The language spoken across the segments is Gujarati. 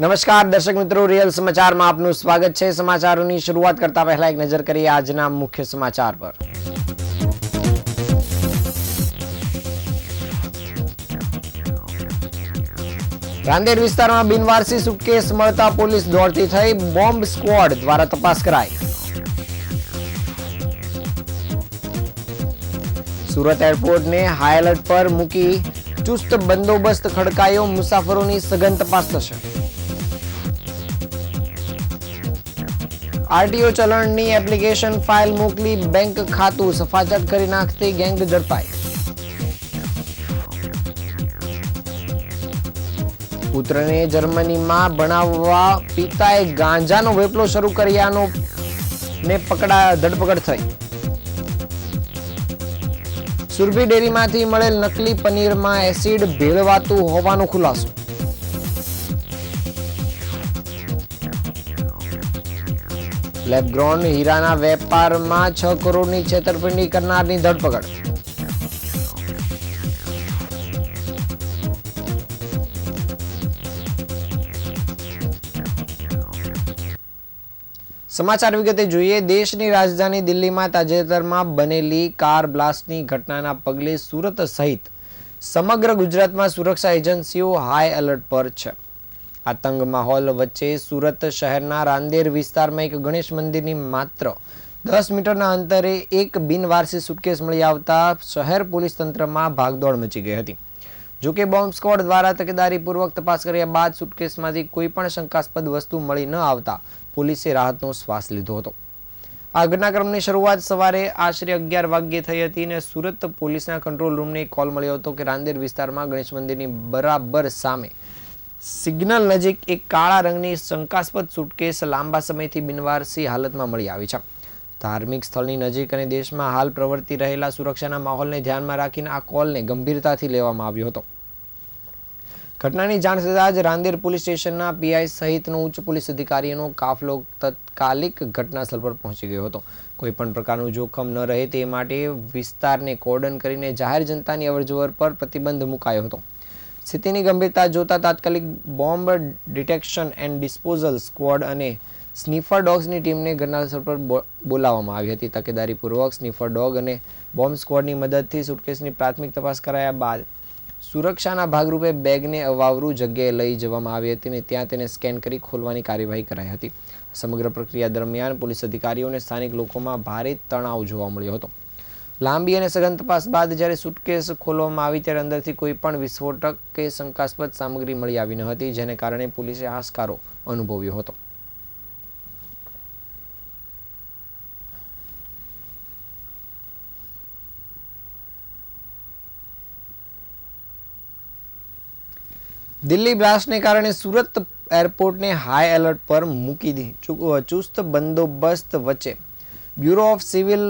નમસ્કાર દર્શક મિત્રો, રિયલ સમાચારમાં આપનું સ્વાગત છે। સમાચારોની શરૂઆત કરતા પહેલા એક નજર કરીએ આજના મુખ્ય સમાચાર પર। રાંદેર વિસ્તારમાં બિનવારસી સુટકેસ મળતા પોલીસ દોડતી થઈ, બોમ્બ સ્ક્વોડ દ્વારા તપાસ કરાઈ। સુરત એરપોર્ટને હાઈ એલર્ટ પર મૂકી ચુસ્ત બંદોબસ્ત ખડકાયો, મુસાફરોની સઘન તપાસ થશે। આરટીઓ ચલણની એપ્લિકેશન ફાઇલ મોકલી બેંક ખાતું સફાચટ કરી નાખતી ગેંગ ઝડપાઈ। પુત્રને જર્મનીમાં ભણાવવા પિતાએ ગાંજાનો વેપલો શરૂ કર્યાનો ધરપકડ થઈ। સુરભી ડેરીમાંથી મળેલ નકલી પનીરમાં એસિડ ભેળવાતું હોવાનો ખુલાસો। લેબગ્રોન હીરાના વેપારમાં 6 કરોડની છેતરપિંડી કરનારની ધરપકડ। સમાચાર વિગતે જોઈએ। દેશની રાજધાની દિલ્હીમાં તાજેતરમાં બનેલી કાર બ્લાસ્ટની ઘટનાના પગલે સુરત સહિત સમગ્ર ગુજરાતમાં સુરક્ષા એજન્સીઓ હાઈ એલર્ટ પર છે। આતંક માહોલ વચ્ચે સુરત શહેરના રાંદેર વિસ્તારમાં એક ગણેશ મંદિરની માત્ર 10 મીટરના અંતરે એક બિનવારસી સુટકેસ મળી આવતા શહેર પોલીસ તંત્રમાં ભાગદોડ મચી ગઈ હતી। જોકે બોમ્બ સ્ક્વોડ દ્વારા તકેદારીપૂર્વક તપાસ કર્યા બાદ સુટકેસમાંથી કોઈ પણ શંકાસ્પદ વસ્તુ મળી ન આવતા પોલીસે રાહતનો શ્વાસ લીધો હતો। આ ઘટનાક્રમની શરૂઆત સવારે આશરે 11 વાગ્યે થઈ હતી અને સુરત પોલીસના કંટ્રોલ રૂમને એક કોલ મળ્યો હતો કે રાંદેર વિસ્તારમાં ગણેશ મંદિરની બરાબર સામે સિગ્નલ નજીક એક કાળા રંગની શંકાસ્પદ સુટકેસ લાંબા સમયથી બિનવારસી હાલતમાં મળી આવી છે। ધાર્મિક સ્થળની નજીક અને દેશમાં હાલ પ્રવર્તી રહેલા સુરક્ષાના માહોલને ધ્યાનમાં રાખીને આ કોલને ગંભીરતાથી લેવામાં આવ્યો હતો। ઘટનાની જાણ થતાં જ રાંદેર પોલીસ સ્ટેશનના પીઆઈ સહિતનો ઉચ્ચ પોલીસ અધિકારીઓનો કાફલો તાત્કાલિક ઘટનાસ્થળ પર પહોંચી ગયો હતો। કોઈપણ પ્રકારનું જોખમ ન રહે તે માટે વિસ્તારને કોર્ડન કરીને જાહેર જનતાની અવરજવર પર પ્રતિબંધ મુકાયો હતો। સ્થિતિની ગંભીરતા જોતા તાત્કાલિક bomb detection and disposal squad અને સ્નીફર ડોગ્સની ટીમને ઘટનાસ્થળ પર બોલાવવામાં આવી હતી। તકેદારીપૂર્વક સ્નીફર ડોગ અને બોમ્બ સ્ક્વોડની મદદથી સુટકેસની પ્રાથમિક તપાસ કરાયા બાદ સુરક્ષાના ભાગરૂપે બેગને અવાવરૂ જગ્યાએ લઈ જવામાં આવી હતી અને ત્યાં તેને સ્કેન કરી ખોલવાની કાર્યવાહી કરાઈ હતી। સમગ્ર પ્રક્રિયા દરમિયાન પોલીસ અધિકારીઓ અને સ્થાનિક લોકોમાં ભારે તણાવ જોવા મળ્યો હતો। લાંબી અને સઘન તપાસ બાદ જ્યારે સુટકેસ ખોલવામાં આવી ત્યારે અંદરથી કોઈ પણ વિસ્ફોટક કે શંકાસ્પદ સામગ્રી મળી આવી ન હતી, જેને કારણે પોલીસે હાશકારો અનુભવ્યો હતો। દિલ્હી બ્લાસ્ટને કારણે સુરત એરપોર્ટને હાઈ એલર્ટ પર મૂકી ચુસ્ત બંદોબસ્ત વચ્ચે બ્યુરો ઓફ સિવિલ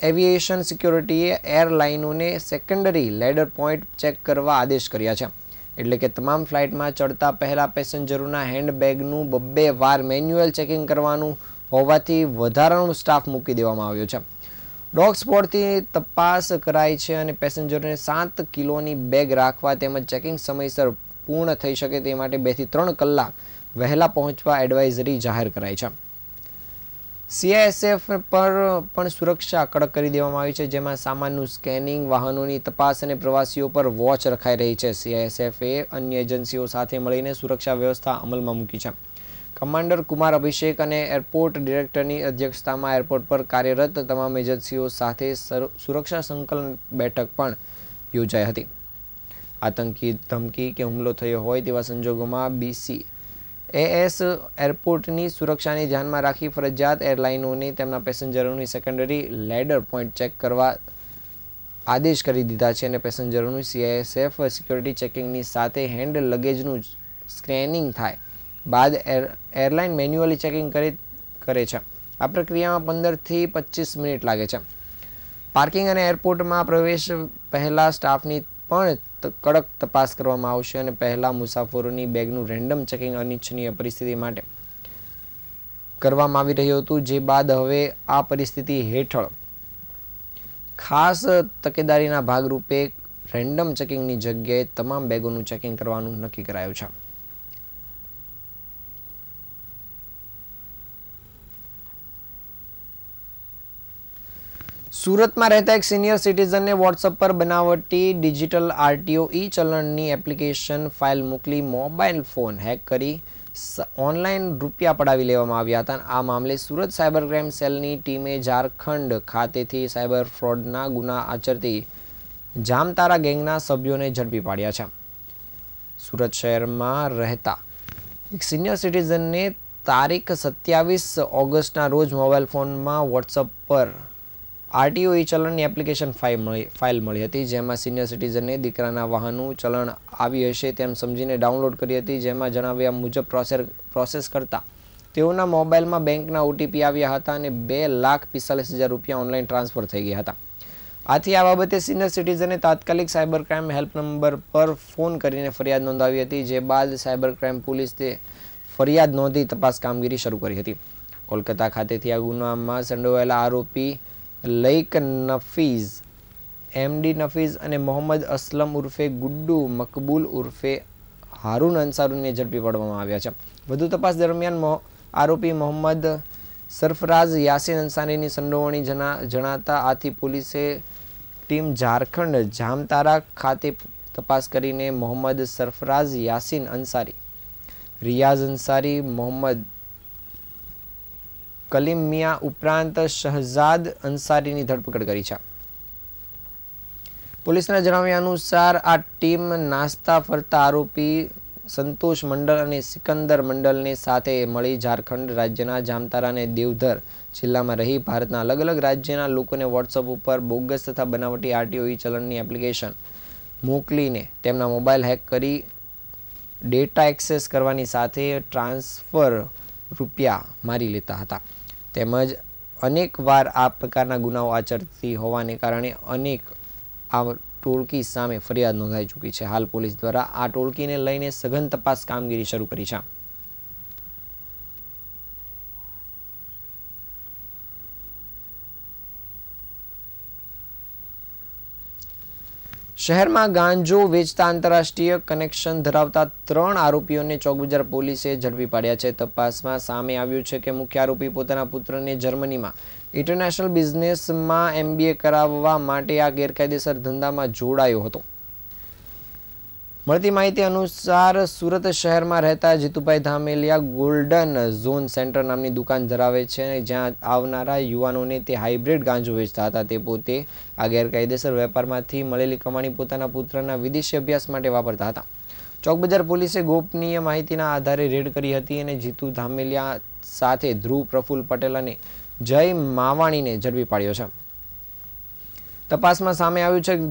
એવિએશન સિક્યોરિટીએ એરલાઇનોને સેકન્ડરી લેડર પોઈન્ટ ચેક કરવા આદેશ કર્યા છે। એટલે કે તમામ ફ્લાઇટમાં ચડતા પહેલા પેસેન્જરોના હેન્ડબેગનું 2 વાર મેન્યુઅલ ચેકિંગ કરવાનું હોવાથી વધારાનો સ્ટાફ મૂકી દેવામાં આવ્યો છે। ડોગ સ્પોટથી તપાસ કરાઈ છે અને પેસેન્જરોને 7 કિલોની બેગ રાખવા તેમજ ચેકિંગ સમયસર પૂર્ણ થઈ શકે તે માટે 2 થી 3 કલાક વહેલા પહોંચવા એડવાઇઝરી જાહેર કરાઈ છે। સીઆઈએસએફ પર પણ સુરક્ષા કડક કરી દેવામાં આવી છે, જેમાં સામાનનું સ્કેનિંગ, વાહનોની તપાસ અને પ્રવાસીઓ પર વોચ રખાઈ રહી છે। સીઆઈએસએફે અન્ય એજન્સીઓ સાથે મળીને સુરક્ષા વ્યવસ્થા અમલમાં મૂકી છે। કમાન્ડર કુમાર અભિષેક અને એરપોર્ટ ડિરેક્ટરની અધ્યક્ષતામાં એરપોર્ટ પર કાર્યરત તમામ એજન્સીઓ સાથે સુરક્ષા સંકલન બેઠક પણ યોજાઈ હતી। આતંકી ધમકી કે હુમલો થયો હોય તેવા સંજોગોમાં બીસીએએસ એરપોર્ટની સુરક્ષાને ધ્યાનમાં રાખી ફરજિયાત એરલાઇનોને તેમના પેસેન્જરોની સેકન્ડરી લેડર પોઈન્ટ ચેક કરવા આદેશ કરી દીધા છે અને પેસેન્જરોનું સીઆઈએસએફ સિક્યોરિટી ચેકિંગની સાથે હેન્ડ લગેજનું સ્કેનિંગ થાય બાદ એરલાઇન મેન્યુઅલી ચેકિંગ કરે છે। આ પ્રક્રિયામાં 15 થી 25 મિનિટ લાગે છે। પાર્કિંગ અને એરપોર્ટમાં પ્રવેશ પહેલા સ્ટાફની પણ કડક તપાસ કરવામાં આવશે અને પહેલા મુસાફરોની બેગનું રેન્ડમ ચેકિંગ અનિચ્છનીય પરિસ્થિતિ માટે કરવામાં આવી રહ્યું હતું, જે બાદ હવે આ પરિસ્થિતિ હેઠળ ખાસ તકેદારીના ભાગરૂપે રેન્ડમ ચેકિંગની જગ્યાએ તમામ બેગોનું ચેકિંગ કરવાનું નક્કી કરાયું છે। સુરતમાં રહેતા એક સિનિયર સિટીઝનને વોટ્સઅપ પર બનાવટી ડિજિટલ આરટીઓ ઈ ચલણની એપ્લિકેશન ફાઇલ મોકલી મોબાઈલ ફોન હેક કરી ઓનલાઈન રૂપિયા પડાવી લેવામાં આવ્યા હતા. આ મામલે સુરત સાયબર ક્રાઇમ સેલની ટીમે ઝારખંડ ખાતેથી સાયબર ફ્રોડના ગુના આચરતી જામતારા ગેંગના સભ્યોને ઝડપી પાડ્યા છે. સુરત શહેરમાં રહેતા એક સિનિયર સિટીઝનને તારીખ 27 ઓગસ્ટના રોજ મોબાઈલ ફોનમાં વોટ્સઅપ પર આરટીઓ ઈ ચલણની એપ્લિકેશન ફાઇલ મળી હતી, જેમાં સિનિયર સિટીઝનને દીકરાના વાહનનું ચલણ આવી હશે તેમ સમજીને ડાઉનલોડ કરી હતી. જેમાં જણાવ્યા મુજબ પ્રોસેસ કરતા તેઓના મોબાઈલમાં બેંકના ઓટીપી આવ્યા હતા અને 2,45,000 રૂપિયા ઓનલાઈન ટ્રાન્સફર થઈ ગયા હતા. આથી આ બાબતે સિનિયર સિટીઝને તાત્કાલિક સાયબર ક્રાઇમ હેલ્પ નંબર પર ફોન કરીને ફરિયાદ નોંધાવી હતી. જે બાદ સાયબર ક્રાઇમ પોલીસે ફરિયાદ નોંધી તપાસ કામગીરી શરૂ કરી હતી. કોલકાતા ખાતેથી આ ગુનામાં સંડોવાયેલા આરોપી લઈક નફીઝ, એમડી નફીઝ અને મોહમ્મદ અસલમ ઉર્ફે ગુડ્ડુ, મકબૂલ ઉર્ફે હારૂન અંસારીને ઝડપી પાડવામાં આવ્યા છે. વધુ તપાસ દરમિયાન આરોપી મોહમ્મદ સરફરાઝ યાસીન અંસારીની સંડોવણી જણાતા આથી પોલીસે ટીમ ઝારખંડ જામતારા ખાતે તપાસ કરીને મોહમ્મદ સરફરાઝ યાસીન અંસારી, રિયાઝ અંસારી, મોહમ્મદ કલીમ મિયા ઉપરાંત શહઝાદ અંસારીની ધરપકડ કરી છે. પોલીસના જણાવ્યા અનુસાર આ ટીમ નાસ્તા ફરતા આરોપી સંતોષ મંડળ અને સિકંદર મંડળને સાથે મળી ઝારખંડ રાજ્યના જામતારા અને દેવધર જિલ્લામાં રહી ભારતના અલગ અલગ રાજ્યના લોકોને વોટ્સઅપ ઉપર બોગસ તથા બનાવટી આરટીઓ ઈ ચલણની એપ્લિકેશન મોકલીને તેમના મોબાઈલ હેક કરી ડેટા એક્સેસ કરવાની સાથે ટ્રાન્સફર રૂપિયા મારી લેતા હતા. તેમજ અનેક વાર આ પ્રકારના ગુનાઓ આચરતી હોવાને કારણે અનેક આ ટોળકી સામે ફરિયાદ નોંધાઈ ચૂકી છે. હાલ પોલીસ દ્વારા આ ટોળકીને લઈને સઘન તપાસ કામગીરી શરૂ કરી છે. શહેરમાં ગાંજો વેચતા આંતરરાષ્ટ્રીય કનેક્શન ધરાવતા 3 આરોપીઓને ચોકબજાર પોલીસે ઝડપી પાડ્યા છે. તપાસમાં સામે આવ્યું છે કે મુખ્ય આરોપી પોતાના પુત્રને જર્મનીમાં ઇન્ટરનેશનલ બિઝનેસમાં MBA કરાવવા માટે આ ગેરકાયદેસર ધંધામાં જોડાયો હતો. મળતી માહિતી અનુસાર સુરત શહેરમાં રહેતા Jitubhai Dhameliya golden zone centre નામની દુકાન ધરાવે છે, જ્યાં આવનારા યુવાનોને તે હાઇબ્રિડ ગાંજો વેચતા હતા. તે પોતે આ ગેરકાયદેસર વેપારમાંથી મળેલી કમાણી પોતાના પુત્રના વિદેશી અભ્યાસ માટે વાપરતા હતા. ચોકબજાર પોલીસે ગોપનીય માહિતીના આધારે રેડ કરી હતી અને જીતુ ધામેલિયા સાથે ધ્રુવ પ્રફુલ્લ પટેલ અને જય માવાણીને ઝડપી પાડ્યો છે. તપાસમાં સામે આવ્યું છે કે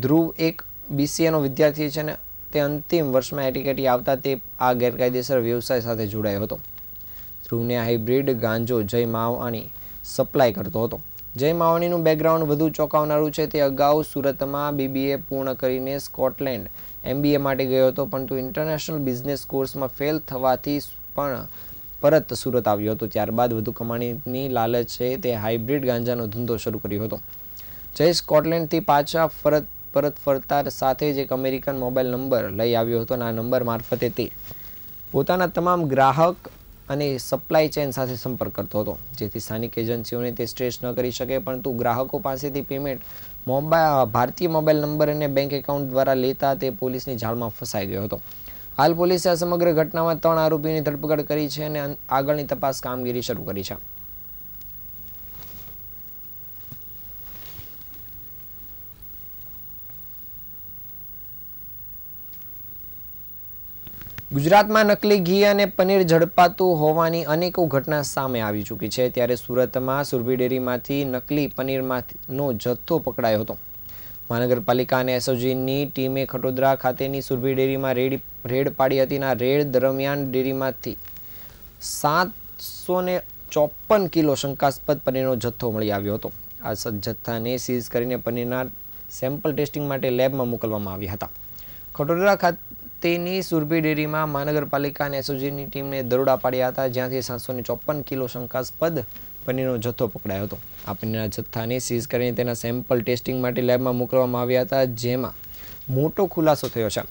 ધ્રુવ એક BCAનો વિદ્યાર્થી છે અને તે અંતિમ વર્ષમાં એટીકેટી આવતા તે આ ગેરકાયદેસર વ્યવસાય સાથે જોડાયો હતો. ધ્રુવને હાઇબ્રિડ ગાંજો જય માવાણી સપ્લાય કરતો હતો. જય માવાણીનું બેકગ્રાઉન્ડ વધુ ચોંકાવનારું છે. તે અગાઉ સુરતમાં BBA પૂર્ણ કરીને સ્કોટલેન્ડ MBA માટે ગયો હતો, પરંતુ ઇન્ટરનેશનલ બિઝનેસ કોર્સમાં ફેલ થવાથી પણ પરત સુરત આવ્યો હતો. ત્યારબાદ વધુ કમાણીની લાલચે તે હાઇબ્રિડ ગાંજાનો ધંધો શરૂ કર્યો હતો. જય સ્કોટલેન્ડથી પાછા પરત ફરતા સાથે જ એક અમેરિકન મોબાઈલ નંબર લઈ આવ્યો હતો અને આ નંબર મારફતે તે પોતાના તમામ ગ્રાહક અને સપ્લાય ચેન સાથે સંપર્ક કરતો હતો, જેથી સ્થાનિક એજન્સીઓને તે સ્ટ્રેસ ન કરી શકે, પરંતુ ગ્રાહકો પાસેથી પેમેન્ટ ભારતીય મોબાઈલ નંબર અને બેંક એકાઉન્ટ દ્વારા લેતા તે પોલીસની જાળમાં ફસાઈ ગયો હતો. હાલ પોલીસે આ સમગ્ર ઘટનામાં 3 આરોપીની ધરપકડ કરી છે અને આગળની તપાસ કામગીરી શરૂ કરી છે. ગુજરાતમાં નકલી ઘી અને પનીર ઝડપાતું હોવાની અનેકો ઘટના સામે આવી ચૂકી છે. ત્યારે સુરતમાં સુરભી ડેરીમાંથી નકલી પનીરનો જથ્થો પકડાયો હતો. મહાનગરપાલિકા અને SOGની ટીમે ખટોદરા ખાતેની સુરભી ડેરીમાં રેડ પાડી હતી. આ રેડ દરમિયાન ડેરીમાંથી 754 કિલો શંકાસ્પદ પનીરનો જથ્થો મળી આવ્યો હતો. આ જથ્થાને સીઝ કરીને પનીરના સેમ્પલ ટેસ્ટિંગ માટે લેબમાં મોકલવામાં આવ્યા હતા. ખટોદરા ખાતેની સુરભી ડેરીમાં મહાનગરપાલિકા અને SOGની ટીમને દરોડા પાડ્યા હતા, જ્યાંથી 754 કિલો શંકાસ્પદ પનીરનો જથ્થો પકડાયો હતો. આ પનીરના જથ્થાને સીઝ કરીને તેના સેમ્પલ ટેસ્ટિંગ માટે લેબમાં મોકલવામાં આવ્યા હતા, જેમાં મોટો ખુલાસો થયો છે.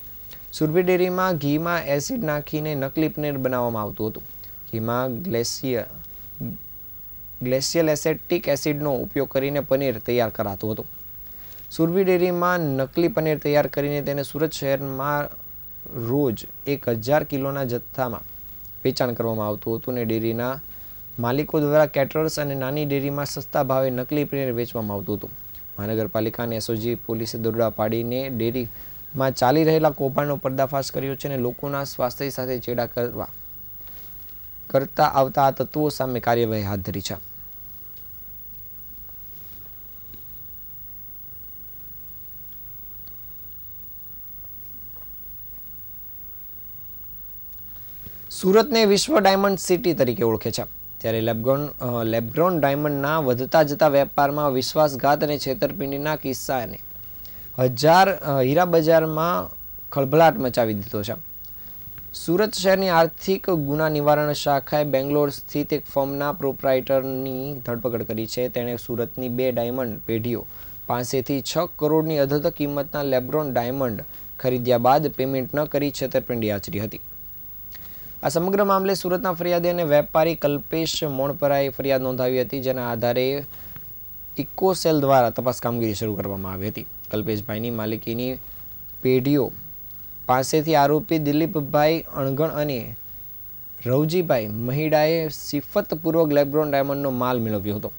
સુરભી ડેરીમાં ઘીમાં એસિડ નાખીને નકલી પનીર બનાવવામાં આવતું હતું. ઘીમાં ગ્લેશિયલ એસેટિક એસિડનો ઉપયોગ કરીને પનીર તૈયાર કરાતું હતું. સુરભી ડેરીમાં નકલી પનીર તૈયાર કરીને તેને સુરત શહેરમાં રોજ 1000 કિલોના જથ્થામાં વેચાણ કરવામાં આવતું હતું અને ડેરીના માલિકો દ્વારા કેટરર્સ અને નાની ડેરીમાં સસ્તા ભાવે નકલી પનીર વેચવામાં આવતું હતું. મહાનગરપાલિકા અને એસઓજી પોલીસે દરોડા પાડીને ડેરીમાં ચાલી રહેલા કૌભાંડનો પર્દાફાશ કર્યો છે અને લોકોના સ્વાસ્થ્ય સાથે ચેડા કરતા આવતા આ તત્વો સામે કાર્યવાહી હાથ ધરી છે. સુરતને વિશ્વ ડાયમંડ સિટી તરીકે ઓળખે છે, ત્યારે લેબગ્રોન ડાયમંડના વધતા જતા વેપારમાં વિશ્વાસઘાત અને છેતરપિંડીના કિસ્સાને હીરા બજારમાં ખળભળાટ મચાવી દીધો છે. સુરત શહેરની આર્થિક ગુના નિવારણ શાખાએ બેંગ્લોર સ્થિત એક ફર્મના પ્રોપ્રાઇટરની ધરપકડ કરી છે. તેણે સુરતની 2 ડાયમંડ પેઢીઓ પાસેથી 6 કરોડની અધધ કિંમતના લેબગ્રોન ડાયમંડ ખરીદ્યા બાદ પેમેન્ટ ન કરી છેતરપિંડી આચરી હતી. આ સમગ્ર મામલે સુરતના ફરિયાદી અને વેપારી કલ્પેશ મોણપરાએ ફરિયાદ નોંધાવી હતી, જેના આધારે ઇકોસેલ દ્વારા તપાસ કામગીરી શરૂ કરવામાં આવી હતી. કલ્પેશભાઈની માલિકીની પેઢીઓ પાસેથી આરોપી દિલીપભાઈ અણગણ અને રવજીભાઈ મહિડાએ સિફતપૂર્વક લેબગ્રોન ડાયમંડનો માલ મેળવ્યો હતો.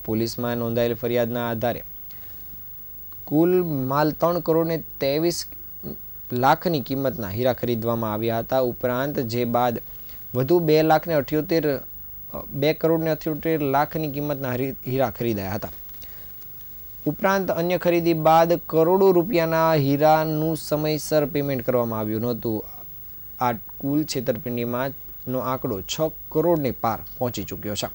પોલીસમાં નોંધાયેલ ફરિયાદના આધારે કુલ માલ 3 કરોડ ને 23 લાખની કિંમતના હીરા ખરીદવામાં આવ્યા હતા. ઉપરાંત જે બાદ વધુ 2 કરોડ ને 78 લાખની કિંમતના હીરા ખરીદાયા હતા. ઉપરાંત અન્ય ખરીદી બાદ કરોડો રૂપિયાના હીરાનું સમયસર પેમેન્ટ કરવામાં આવ્યું નહોતું. આ કુલ છેતરપિંડીમાંનો આંકડો 6 કરોડને પાર પહોંચી ચૂક્યો છે.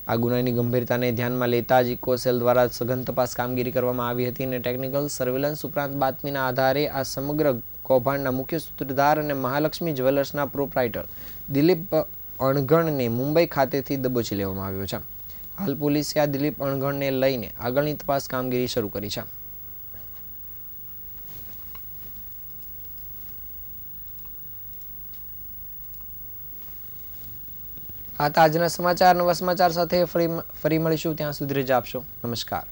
આ ગુનાની ગંભીરતાને ધ્યાનમાં લેતા જ ઇકોસેલ દ્વારા સઘન તપાસ કામગીરી કરવામાં આવી હતી અને ટેકનિકલ સર્વેલન્સ ઉપરાંત બાતમીના આધારે આ સમગ્ર કૌભાંડના મુખ્ય સૂત્રધાર અને મહાલક્ષ્મી જ્વેલર્સના પ્રોપ્રાઇટર દિલીપ અણગણને મુંબઈ ખાતેથી દબોચી લેવામાં આવ્યો છે. હાલ પોલીસે આ દિલીપ અણગણને લઈને આગળની તપાસ કામગીરી શરૂ કરી છે. આ હતા આજના સમાચાર. નવા સમાચાર સાથે ફરી મળીશું. ત્યાં સુધી રજા આપશો. નમસ્કાર.